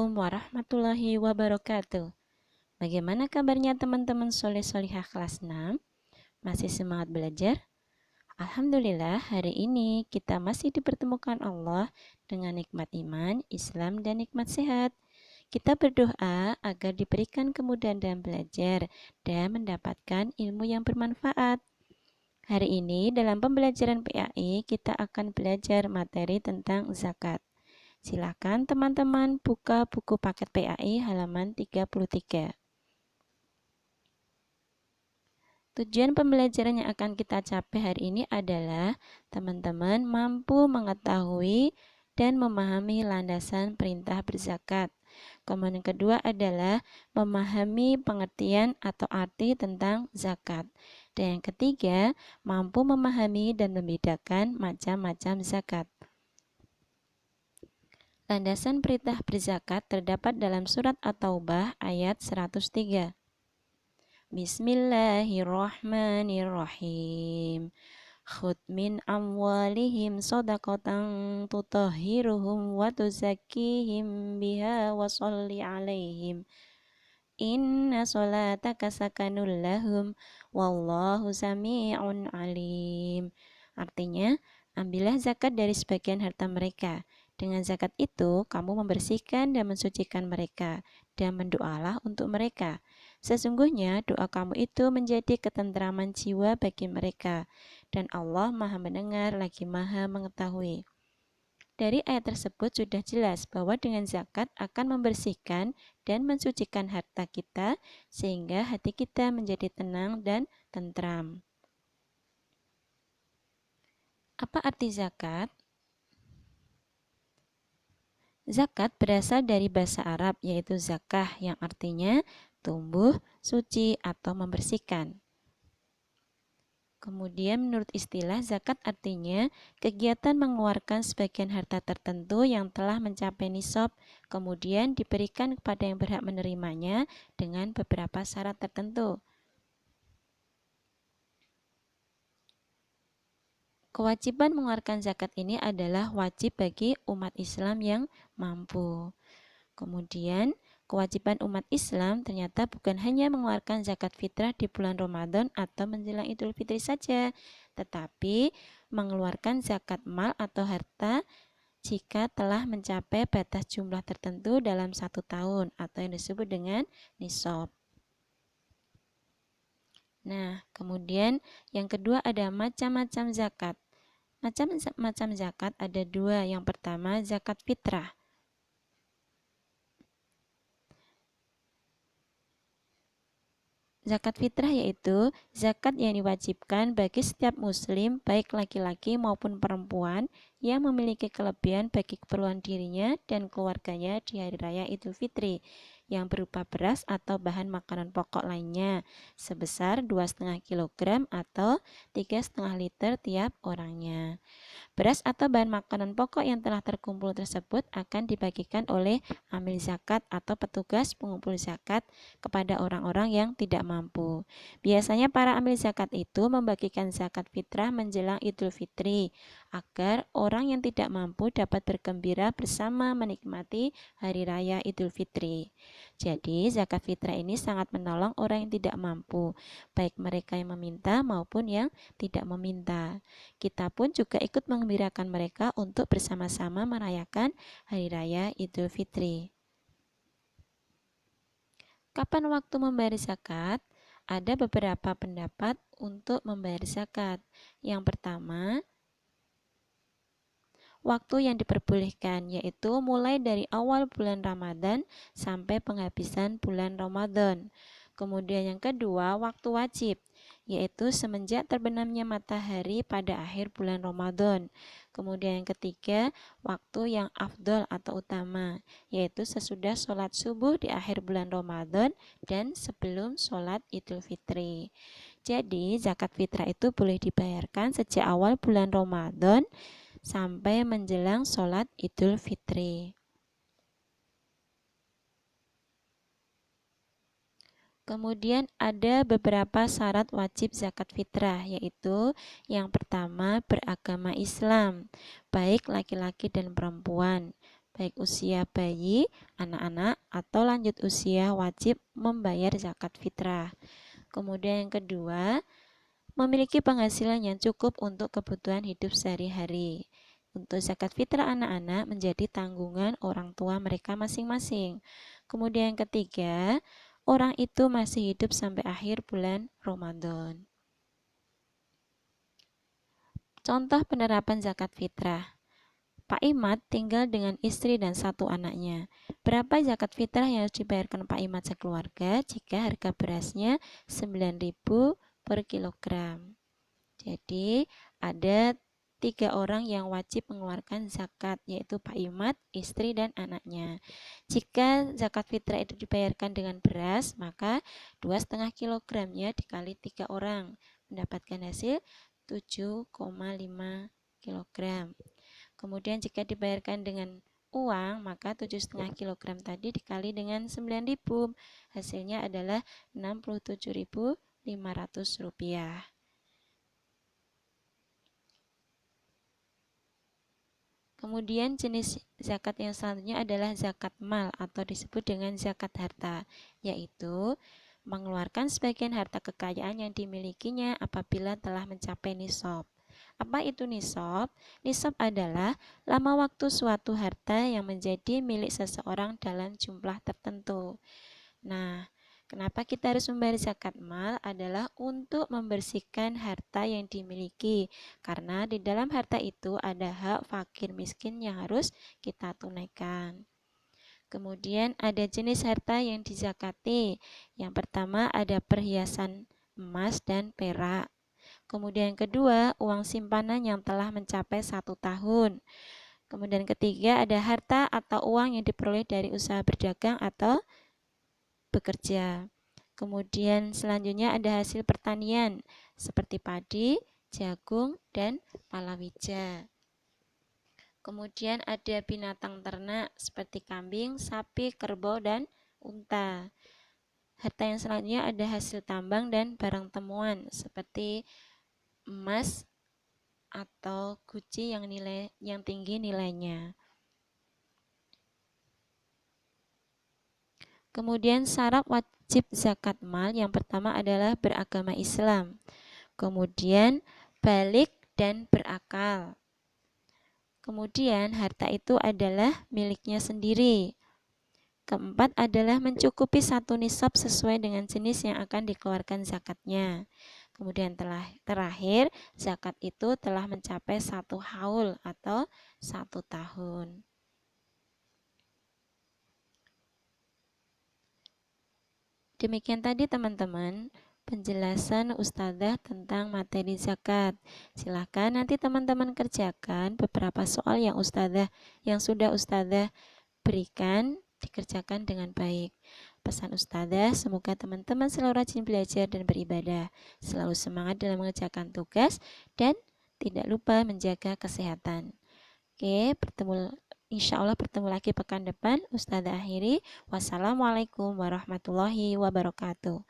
Warahmatullahi wabarakatuh. Bagaimana kabarnya teman-teman soleh solihah kelas 6? Masih semangat belajar? Alhamdulillah, hari ini kita masih dipertemukan Allah dengan nikmat iman, Islam, dan nikmat sehat. Kita berdoa agar diberikan kemudahan dalam belajar dan mendapatkan ilmu yang bermanfaat. Hari ini dalam pembelajaran PAI kita akan belajar materi tentang zakat. Silakan teman-teman buka buku paket PAI halaman 33. Tujuan pembelajaran yang akan kita capai hari ini adalah teman-teman mampu mengetahui dan memahami landasan perintah berzakat. Kemudian kedua adalah memahami pengertian atau arti tentang zakat. Dan yang ketiga, mampu memahami dan membedakan macam-macam zakat. Landasan perintah berzakat terdapat dalam surat At-Taubah ayat 103. Bismillahirrahmanirrahim. Khudh min amwalihim shadaqatan tutahhiruhum wa tuzakkihim biha wa sholli alaihim. Inna sholataka sakanul lahum wallahu sami'un alim. Artinya, ambillah zakat dari sebagian harta mereka. Dengan zakat itu, kamu membersihkan dan mensucikan mereka, dan mendoalah untuk mereka. Sesungguhnya doa kamu itu menjadi ketentraman jiwa bagi mereka, dan Allah Maha Mendengar lagi Maha Mengetahui. Dari ayat tersebut sudah jelas bahwa dengan zakat akan membersihkan dan mensucikan harta kita, sehingga hati kita menjadi tenang dan tentram. Apa arti zakat? Zakat berasal dari bahasa Arab yaitu zakah yang artinya tumbuh, suci, atau membersihkan. Kemudian menurut istilah zakat artinya kegiatan mengeluarkan sebagian harta tertentu yang telah mencapai nisab kemudian diberikan kepada yang berhak menerimanya dengan beberapa syarat tertentu. Kewajiban mengeluarkan zakat ini adalah wajib bagi umat Islam yang mampu. Kemudian, kewajiban umat Islam ternyata bukan hanya mengeluarkan zakat fitrah di bulan Ramadan atau menjelang Idul Fitri saja, tetapi mengeluarkan zakat mal atau harta jika telah mencapai batas jumlah tertentu dalam 1 tahun atau yang disebut dengan nisab. Nah, kemudian yang kedua ada macam-macam zakat. Macam-macam zakat ada 2. Yang pertama zakat fitrah. Zakat fitrah yaitu zakat yang diwajibkan bagi setiap muslim baik laki-laki maupun perempuan yang memiliki kelebihan bagi keperluan dirinya dan keluarganya di hari raya Idul Fitri yang berupa beras atau bahan makanan pokok lainnya sebesar 2,5 kg atau 3,5 liter tiap orangnya. Beras atau bahan makanan pokok yang telah terkumpul tersebut akan dibagikan oleh amil zakat atau petugas pengumpul zakat kepada orang-orang yang tidak mampu. Biasanya para amil zakat itu membagikan zakat fitrah menjelang Idul Fitri agar orang yang tidak mampu dapat bergembira bersama menikmati hari raya Idul Fitri. Jadi zakat fitrah ini sangat menolong orang yang tidak mampu, baik mereka yang meminta maupun yang tidak meminta. Kita pun juga ikut mengembirakan mereka untuk bersama-sama merayakan hari raya Idul Fitri. Kapan waktu membayar zakat? Ada beberapa pendapat untuk membayar zakat. Yang pertama, waktu yang diperbolehkan yaitu mulai dari awal bulan Ramadan sampai penghabisan bulan Ramadan. Kemudian yang kedua, waktu wajib, yaitu semenjak terbenamnya matahari pada akhir bulan Ramadan. Kemudian yang ketiga, waktu yang afdol atau utama, yaitu sesudah sholat subuh di akhir bulan Ramadan dan sebelum sholat Idul Fitri. Jadi, zakat fitrah itu boleh dibayarkan sejak awal bulan Ramadan sampai menjelang sholat Idul Fitri. Kemudian ada beberapa syarat wajib zakat fitrah, yaitu yang pertama beragama Islam, baik laki-laki dan perempuan. baik usia bayi, anak-anak, atau lanjut usia wajib membayar zakat fitrah. Kemudian yang kedua, memiliki penghasilan yang cukup untuk kebutuhan hidup sehari-hari. Untuk zakat fitrah anak-anak menjadi tanggungan orang tua mereka masing-masing. Kemudian yang ketiga, orang itu masih hidup sampai akhir bulan Ramadan. Contoh penerapan zakat fitrah. Pak Imad tinggal dengan istri dan 1 anaknya. Berapa zakat fitrah yang harus dibayarkan Pak Imad sekeluarga jika harga berasnya 9.000 per kilogram? Jadi ada 3 orang yang wajib mengeluarkan zakat, yaitu Pak Imad, istri, dan anaknya. Jika zakat fitrah itu dibayarkan dengan beras, maka 2,5 kilogramnya dikali 3 orang, mendapatkan hasil 7,5 kilogram. Kemudian jika dibayarkan dengan uang, maka 7,5 kilogram tadi dikali dengan 9.000, hasilnya adalah Rp67.500. Kemudian jenis zakat yang selanjutnya adalah zakat mal atau disebut dengan zakat harta, yaitu mengeluarkan sebagian harta kekayaan yang dimilikinya apabila telah mencapai nisab. Apa itu nisab? Nisab adalah lama waktu suatu harta yang menjadi milik seseorang dalam jumlah tertentu. Nah, kenapa kita harus membayar zakat mal adalah untuk membersihkan harta yang dimiliki. Karena di dalam harta itu ada hak fakir miskin yang harus kita tunaikan. Kemudian ada jenis harta yang dizakati. Yang pertama ada perhiasan emas dan perak. Kemudian yang kedua, uang simpanan yang telah mencapai 1 tahun. Kemudian ketiga, ada harta atau uang yang diperoleh dari usaha berdagang atau bekerja. Kemudian selanjutnya ada hasil pertanian seperti padi, jagung, dan palawija. Kemudian ada binatang ternak seperti kambing, sapi, kerbau, dan unta. Harta yang selanjutnya ada hasil tambang dan barang temuan seperti emas atau guci yang tinggi nilainya. Kemudian syarat wajib zakat mal yang pertama adalah beragama Islam. Kemudian balik dan berakal. Kemudian harta itu adalah miliknya sendiri. Keempat adalah mencukupi 1 nisab sesuai dengan jenis yang akan dikeluarkan zakatnya. Kemudian terakhir, zakat itu telah mencapai 1 haul atau 1 tahun. Demikian tadi teman-teman penjelasan Ustadzah tentang materi zakat. Silahkan nanti teman-teman kerjakan beberapa soal yang sudah Ustadzah berikan, dikerjakan dengan baik. Pesan Ustadzah, semoga teman-teman selalu rajin belajar dan beribadah, selalu semangat dalam mengerjakan tugas, dan tidak lupa menjaga kesehatan. Oke, insya Allah bertemu lagi pekan depan. Ustadzah akhiri. Wassalamualaikum warahmatullahi wabarakatuh.